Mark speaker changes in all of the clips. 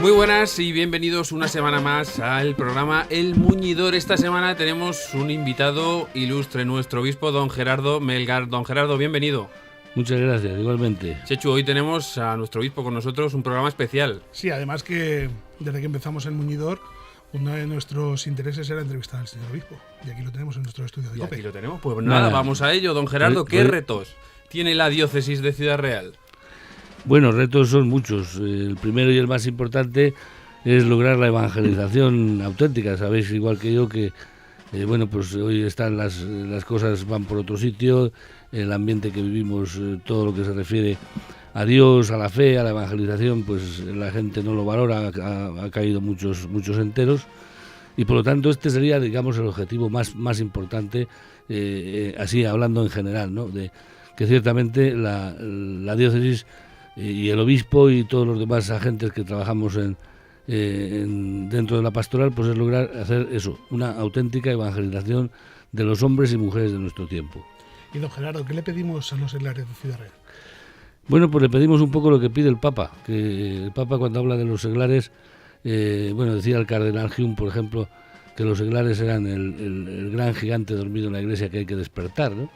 Speaker 1: Muy buenas y bienvenidos una semana más al programa El Muñidor. Esta semana tenemos un invitado ilustre, nuestro obispo don Gerardo Melgar. Don Gerardo, bienvenido.
Speaker 2: Muchas gracias, igualmente.
Speaker 1: Chechu, hoy tenemos a nuestro obispo con nosotros, un programa especial.
Speaker 3: Sí, además que desde que empezamos El Muñidor, uno de nuestros intereses era entrevistar al señor obispo. Y aquí lo tenemos en nuestro estudio de
Speaker 1: Y
Speaker 3: COPE.
Speaker 1: aquí lo tenemos. Pues nada, vamos a ello. Don Gerardo, ¿qué retos tiene la diócesis de Ciudad Real?
Speaker 2: Bueno, retos son muchos. El primero y el más importante es lograr la evangelización auténtica. Sabéis, igual que yo, que pues hoy están las cosas van por otro sitio. El ambiente que vivimos, todo lo que se refiere a Dios, a la fe, a la evangelización, pues la gente no lo valora, ha caído muchos enteros. Y por lo tanto este sería, digamos, el objetivo más importante, así hablando en general, ¿no? De que ciertamente la diócesis y el obispo y todos los demás agentes que trabajamos dentro de la pastoral, pues es lograr hacer eso, una auténtica evangelización de los hombres y mujeres de nuestro tiempo.
Speaker 3: Y don Gerardo, ¿qué le pedimos a los seglares de Ciudad Real?
Speaker 2: Bueno, pues le pedimos un poco lo que pide el Papa, que el Papa cuando habla de los seglares, decía el cardenal Hume, por ejemplo, que los seglares eran el gran gigante dormido en la Iglesia que hay que despertar, ¿no?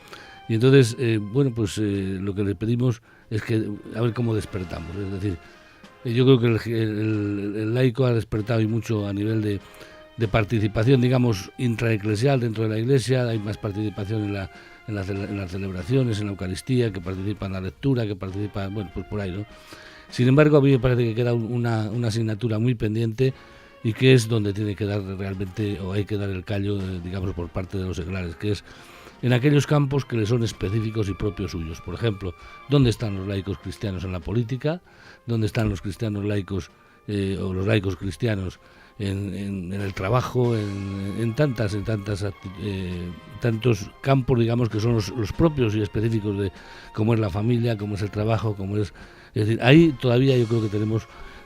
Speaker 2: Y entonces, lo que le pedimos es que a ver cómo despertamos. Es decir, yo creo que el laico ha despertado y mucho a nivel de participación, digamos, intraeclesial dentro de la Iglesia. Hay más participación en las celebraciones, en la Eucaristía, que participa en la lectura, que participa, pues por ahí, ¿no? Sin embargo, a mí me parece que queda una asignatura muy pendiente y que es donde tiene que dar realmente, o hay que dar el callo, digamos, por parte de los seglares, que es en aquellos campos que le son específicos y propios suyos. Por ejemplo, ¿dónde están los laicos cristianos en la política? ¿Dónde están los cristianos laicos o los laicos cristianos en el trabajo? En tantos campos, digamos, que son los propios y específicos de cómo es la familia, cómo es el trabajo, cómo es... Es decir, ahí todavía yo creo que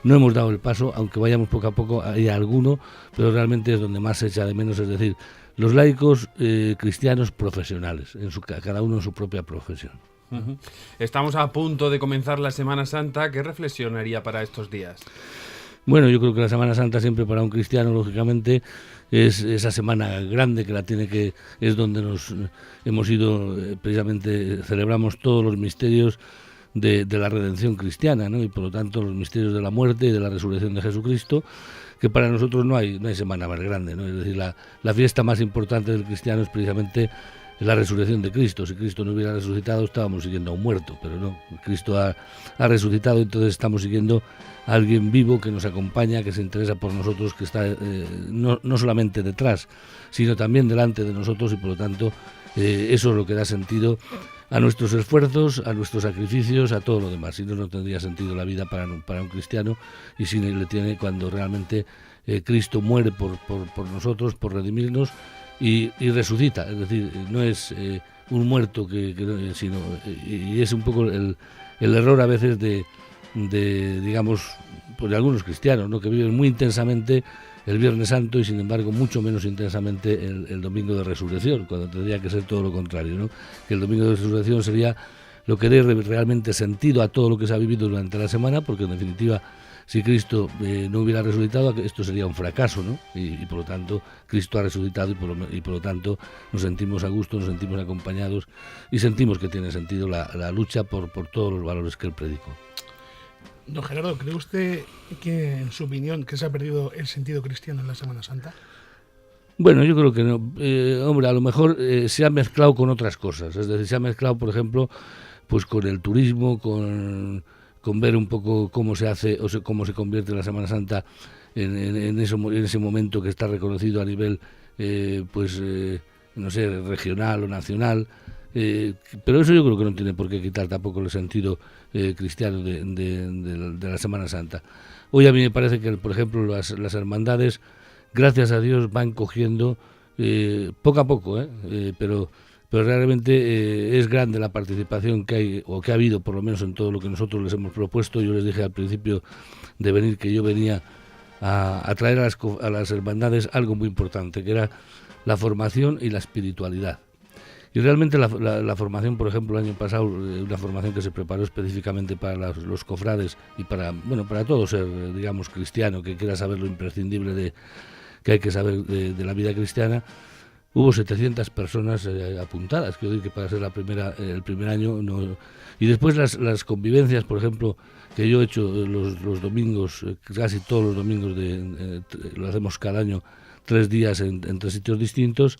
Speaker 2: no hemos dado el paso, aunque vayamos poco a poco, hay alguno, pero realmente es donde más se echa de menos, es decir, los laicos cristianos profesionales, cada uno en su propia profesión.
Speaker 1: Uh-huh. Estamos a punto de comenzar la Semana Santa. ¿Qué reflexión haría para estos días?
Speaker 2: Bueno, yo creo que la Semana Santa siempre para un cristiano, lógicamente, es esa semana grande que es donde nos hemos ido, precisamente celebramos todos los misterios de la redención cristiana, ¿no? Y por lo tanto los misterios de la muerte y de la resurrección de Jesucristo, que para nosotros no hay semana más grande, ¿no? Es decir, la fiesta más importante del cristiano es precisamente la resurrección de Cristo. Si Cristo no hubiera resucitado, estábamos siguiendo a un muerto, pero no, Cristo ha resucitado, entonces estamos siguiendo a alguien vivo que nos acompaña, que se interesa por nosotros, que está no solamente detrás, sino también delante de nosotros, y por lo tanto eso es lo que da sentido a nuestros esfuerzos, a nuestros sacrificios, a todo lo demás. Si no tendría sentido la vida para un cristiano, y si le tiene cuando realmente Cristo muere por nosotros, por redimirnos y resucita. Es decir, no es un muerto sino y es un poco el error a veces de digamos, pues de algunos cristianos, ¿no? Que viven muy intensamente el Viernes Santo y sin embargo mucho menos intensamente el Domingo de Resurrección, cuando tendría que ser todo lo contrario, ¿no? Que el Domingo de Resurrección sería lo que dé realmente sentido a todo lo que se ha vivido durante la semana, porque en definitiva, si Cristo no hubiera resucitado, esto sería un fracaso, ¿no? Y por lo tanto, Cristo ha resucitado y por lo tanto nos sentimos a gusto, nos sentimos acompañados y sentimos que tiene sentido la lucha por todos los valores que Él predicó.
Speaker 3: Don Gerardo, ¿cree usted que, en su opinión, que se ha perdido el sentido cristiano en la Semana Santa?
Speaker 2: Bueno, yo creo que no. Hombre, a lo mejor se ha mezclado con otras cosas. Es decir, se ha mezclado, por ejemplo, pues con el turismo, con ver un poco cómo se hace o cómo se convierte la Semana Santa en ese momento que está reconocido a nivel, regional o nacional. Pero eso yo creo que no tiene por qué quitar tampoco el sentido cristiano de la Semana Santa. Hoy a mí me parece que, por ejemplo, las hermandades, gracias a Dios, van cogiendo poco a poco, pero realmente es grande la participación que hay, o que ha habido, por lo menos en todo lo que nosotros les hemos propuesto. Yo les dije al principio de venir que yo venía a traer a las hermandades algo muy importante, que era la formación y la espiritualidad. Y realmente la formación, por ejemplo, el año pasado, una formación que se preparó específicamente para los cofrades y para todo ser, digamos, cristiano, que quiera saber lo imprescindible que hay que saber de la vida cristiana, hubo 700 personas apuntadas, quiero decir que para ser el primer año. No. Y después las convivencias, por ejemplo, que yo he hecho los domingos, casi todos los domingos, lo hacemos cada año, 3 días en 3 sitios distintos,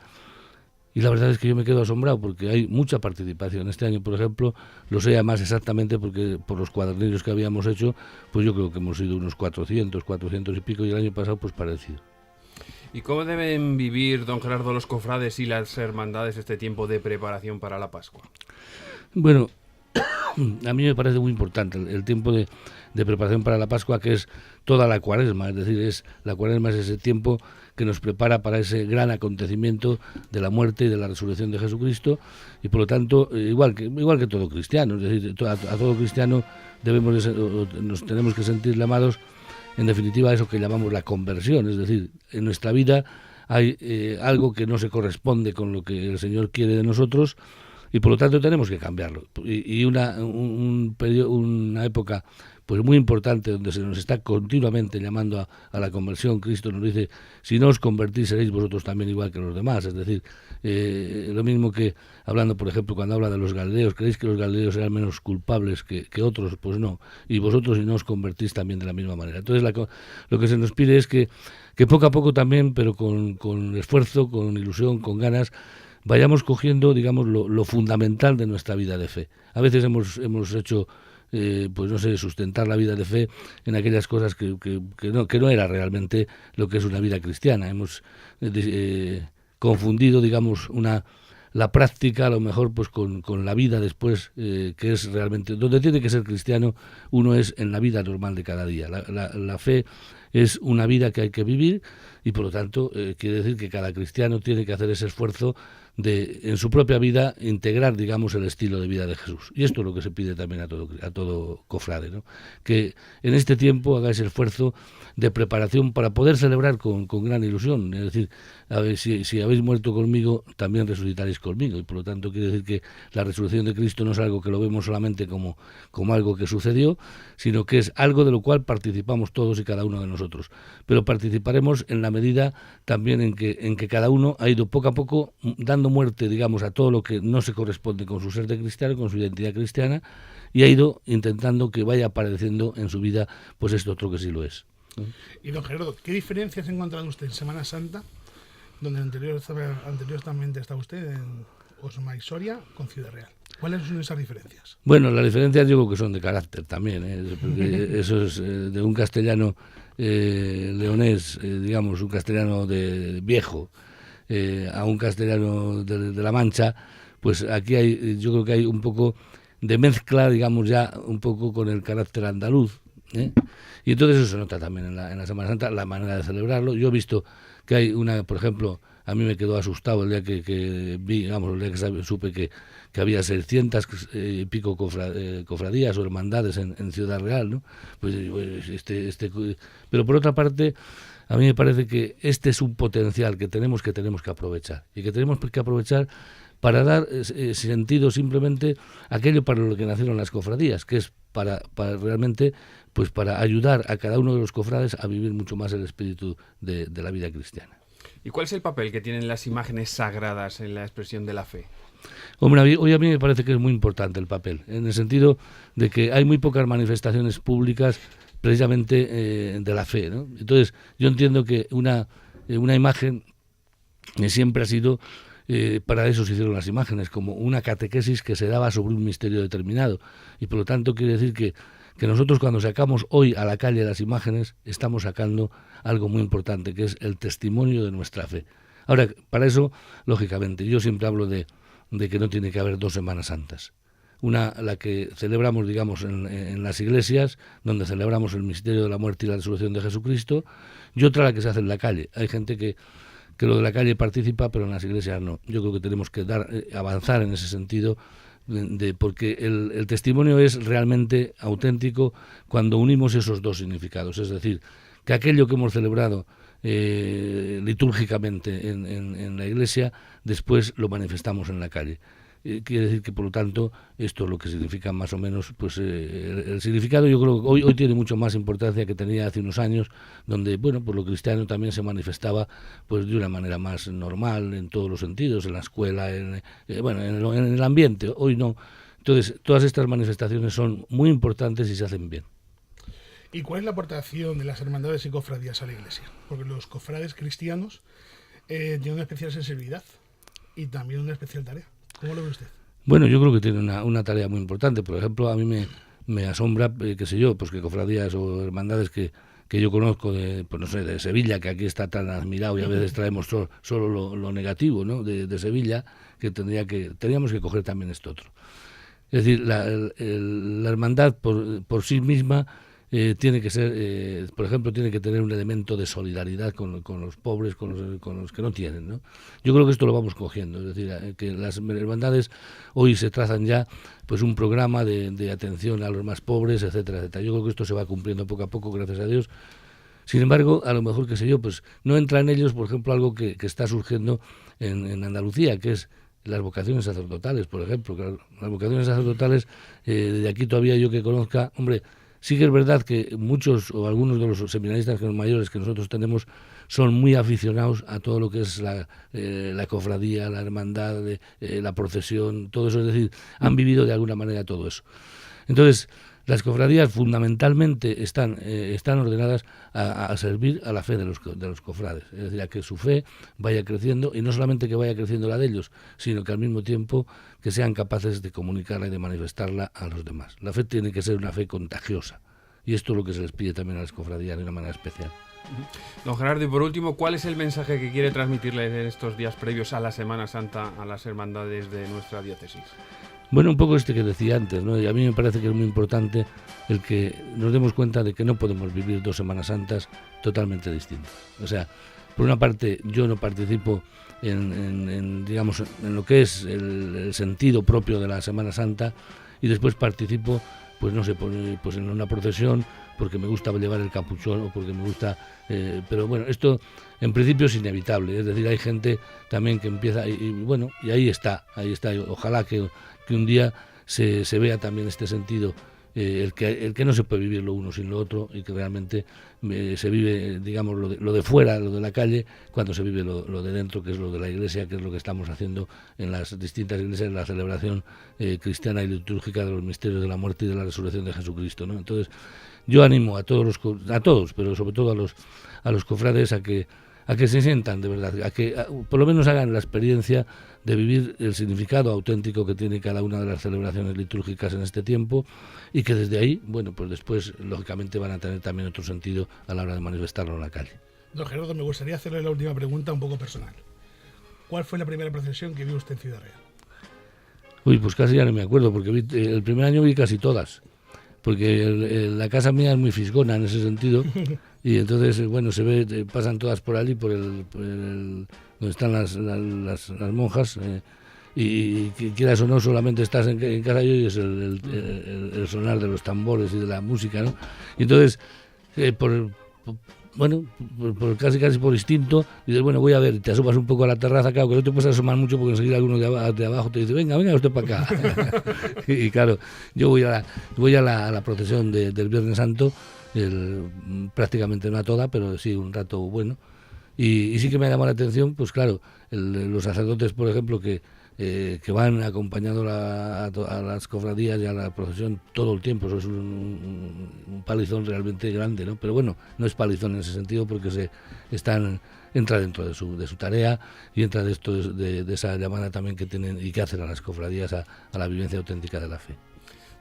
Speaker 2: y la verdad es que yo me quedo asombrado porque hay mucha participación. Este año, por ejemplo, lo sé más exactamente porque por los cuadernillos que habíamos hecho, pues yo creo que hemos sido unos 400 y pico, y el año pasado pues parecido.
Speaker 1: ¿Y cómo deben vivir, don Gerardo, los cofrades y las hermandades este tiempo de preparación para la Pascua?
Speaker 2: Bueno, a mí me parece muy importante el tiempo de preparación para la Pascua, que es toda la Cuaresma. Es decir, la Cuaresma es ese tiempo que nos prepara para ese gran acontecimiento de la muerte y de la resurrección de Jesucristo, y por lo tanto, igual que todo cristiano, es decir, a todo cristiano nos tenemos que sentir llamados, en definitiva, a eso que llamamos la conversión. Es decir, en nuestra vida hay algo que no se corresponde con lo que el Señor quiere de nosotros, y por lo tanto tenemos que cambiarlo. Y una época pues muy importante donde se nos está continuamente llamando a la conversión. Cristo nos dice: si no os convertís, seréis vosotros también igual que los demás. Es decir, lo mismo que hablando, por ejemplo, cuando habla de los galileos: ¿creéis que los galileos eran menos culpables que otros? Pues no. Y vosotros, si no os convertís, también de la misma manera. Entonces lo que se nos pide es que poco a poco también, pero con esfuerzo, con ilusión, con ganas, vayamos cogiendo, digamos, lo fundamental de nuestra vida de fe. A veces hemos hecho, pues no sé, sustentar la vida de fe en aquellas cosas que no era realmente lo que es una vida cristiana. Hemos confundido, digamos, la práctica a lo mejor pues con la vida después, que es realmente donde tiene que ser cristiano. Uno es en la vida normal de cada día. La fe es una vida que hay que vivir, y por lo tanto quiere decir que cada cristiano tiene que hacer ese esfuerzo de, en su propia vida, integrar, digamos, el estilo de vida de Jesús. Y esto es lo que se pide también a todo cofrade, ¿no? Que en este tiempo hagáis el esfuerzo de preparación para poder celebrar con gran ilusión. Es decir, a ver, si habéis muerto conmigo, también resucitaréis conmigo. Y por lo tanto quiere decir que la resurrección de Cristo no es algo que lo vemos solamente como algo que sucedió, sino que es algo de lo cual participamos todos y cada uno de nosotros. Pero participaremos en la medida también en que cada uno ha ido poco a poco dando muerte, digamos, a todo lo que no se corresponde con su ser de cristiano, con su identidad cristiana, y ha ido intentando que vaya apareciendo en su vida pues esto otro que sí lo es.
Speaker 3: Y don Gerardo, ¿qué diferencias ha encontrado usted en Semana Santa, donde anteriormente estaba usted en Osma y Soria, con Ciudad Real? ¿Cuáles son esas diferencias?
Speaker 2: Bueno, las diferencias yo creo que son de carácter también, porque eso es de un castellano leonés, digamos, un castellano de viejo, a un castellano de la Mancha. Pues aquí yo creo que hay un poco de mezcla, digamos, ya un poco con el carácter andaluz, ¿eh? Y entonces eso se nota también en la Semana Santa, la manera de celebrarlo. Yo he visto que hay por ejemplo, a mí me quedó asustado el día que vi, digamos, el día que supe que había 600 y pico cofradías o hermandades en Ciudad Real, ¿no? Pues pero por otra parte, a mí me parece que este es un potencial que tenemos que aprovechar, y que tenemos que aprovechar para dar sentido simplemente a aquello para lo que nacieron las cofradías, que es para realmente, pues para ayudar a cada uno de los cofrades a vivir mucho más el espíritu de la vida cristiana.
Speaker 1: ¿Y cuál es el papel que tienen las imágenes sagradas en la expresión de la fe?
Speaker 2: Hombre, hoy a mí me parece que es muy importante el papel, en el sentido de que hay muy pocas manifestaciones públicas precisamente de la fe, ¿no? Entonces, yo entiendo que una imagen siempre ha sido, para eso se hicieron las imágenes, como una catequesis que se daba sobre un misterio determinado, y por lo tanto quiere decir que nosotros, cuando sacamos hoy a la calle las imágenes, estamos sacando algo muy importante, que es el testimonio de nuestra fe. Ahora, para eso, lógicamente, yo siempre hablo de que no tiene que haber 2 Semanas Santas. Una, la que celebramos, digamos, en las iglesias, donde celebramos el misterio de la muerte y la resurrección de Jesucristo, y otra, la que se hace en la calle. Hay gente que lo de la calle participa, pero en las iglesias no. Yo creo que tenemos que avanzar en ese sentido, porque el testimonio es realmente auténtico cuando unimos esos 2 significados. Es decir, que aquello que hemos celebrado litúrgicamente en la iglesia, después lo manifestamos en la calle. Quiere decir que, por lo tanto, esto es lo que significa más o menos, pues el significado. Yo creo que hoy tiene mucho más importancia que tenía hace unos años, donde, bueno, pues lo cristiano también se manifestaba pues de una manera más normal en todos los sentidos, en la escuela, en el ambiente. Hoy no. Entonces, todas estas manifestaciones son muy importantes y se hacen bien.
Speaker 3: ¿Y cuál es la aportación de las hermandades y cofradías a la iglesia? Porque los cofrades cristianos tienen una especial sensibilidad y también una especial tarea. ¿Cómo lo ve usted?
Speaker 2: Bueno, yo creo que tiene una tarea muy importante. Por ejemplo, a mí me asombra, qué sé yo, pues que cofradías o hermandades que yo conozco de Sevilla, que aquí está tan admirado y a veces traemos solo lo negativo, ¿no? de Sevilla, que teníamos que coger también esto otro. Es decir, la hermandad por sí misma tiene que ser, por ejemplo, tiene que tener un elemento de solidaridad con los pobres, con los que no tienen, ¿no? Yo creo que esto lo vamos cogiendo, es decir, que las hermandades hoy se trazan ya pues un programa de atención a los más pobres, etcétera, etcétera. Yo creo que esto se va cumpliendo poco a poco, gracias a Dios. Sin embargo, a lo mejor, qué sé yo, pues no entra en ellos, por ejemplo, algo que está surgiendo en Andalucía, que es las vocaciones sacerdotales, por ejemplo. Claro, las vocaciones sacerdotales, de aquí todavía yo que conozca, hombre, sí que es verdad que muchos o algunos de los seminaristas mayores que nosotros tenemos son muy aficionados a todo lo que es la cofradía, la hermandad, la procesión, todo eso, es decir, han vivido de alguna manera todo eso. Entonces, las cofradías fundamentalmente están ordenadas a servir a la fe de los cofrades, es decir, a que su fe vaya creciendo, y no solamente que vaya creciendo la de ellos, sino que al mismo tiempo que sean capaces de comunicarla y de manifestarla a los demás. La fe tiene que ser una fe contagiosa, y esto es lo que se les pide también a las cofradías de una manera especial.
Speaker 1: Don Gerardo, y por último, ¿cuál es el mensaje que quiere transmitirle en estos días previos a la Semana Santa a las hermandades de nuestra diócesis?
Speaker 2: Bueno, un poco que decía antes, ¿no? Y a mí me parece que es muy importante el que nos demos cuenta de que no podemos vivir 2 Semanas Santas totalmente distintas. O sea, por una parte, yo no participo en lo que es el sentido propio de la Semana Santa, y después participo, pues no sé, pues en una procesión, porque me gusta llevar el capuchón o porque me gusta... pero bueno, esto en principio es inevitable. Es decir, hay gente también que empieza... Y ahí está. Ojalá que un día se vea también este sentido, el que no se puede vivir lo uno sin lo otro, y que realmente se vive, digamos, lo de fuera, lo de la calle, cuando se vive lo de dentro, que es lo de la iglesia, que es lo que estamos haciendo en las distintas iglesias, en la celebración cristiana y litúrgica de los misterios de la muerte y de la resurrección de Jesucristo, ¿no? Entonces, yo animo a todos, pero sobre todo a los cofrades a que se sientan de verdad, a que por lo menos hagan la experiencia de vivir el significado auténtico que tiene cada una de las celebraciones litúrgicas en este tiempo, y que desde ahí, bueno, pues después lógicamente van a tener también otro sentido a la hora de manifestarlo en la calle.
Speaker 3: Don Gerardo, me gustaría hacerle la última pregunta un poco personal. ¿Cuál fue la primera procesión que vio usted en Ciudad Real?
Speaker 2: Uy, pues casi ya no me acuerdo, porque el primer año vi casi todas, porque la casa mía es muy fisgona en ese sentido, y entonces, bueno, se ve, pasan todas por allí, por el donde están las monjas, y quieras o no, solamente estás en casa y oyes el sonar de los tambores y de la música, ¿no? Y entonces, casi por instinto, dices, bueno, voy a ver, te asomas un poco a la terraza, claro, que no te puedes asomar mucho porque enseguida alguno de abajo te dice, venga usted para acá. Y claro, yo voy a la procesión del Viernes Santo, prácticamente no a toda, pero sí un rato bueno, y sí que me ha llamado la atención, pues claro, los sacerdotes, por ejemplo, que van acompañando a las cofradías y a la procesión todo el tiempo. Eso es un palizón realmente grande, ¿no? Pero bueno, no es palizón en ese sentido, porque entra dentro de su tarea, y entra de esa llamada también que tienen y que hacen a las cofradías a la vivencia auténtica de la fe.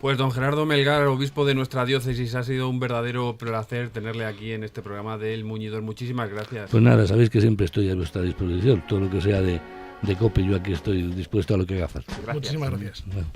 Speaker 1: Pues don Gerardo Melgar, obispo de nuestra diócesis, ha sido un verdadero placer tenerle aquí en este programa del Muñidor. Muchísimas gracias.
Speaker 2: Pues nada, sabéis que siempre estoy a vuestra disposición. Todo lo que sea de COPE, yo aquí estoy dispuesto a lo que haga falta.
Speaker 3: Muchísimas gracias.
Speaker 2: Bueno.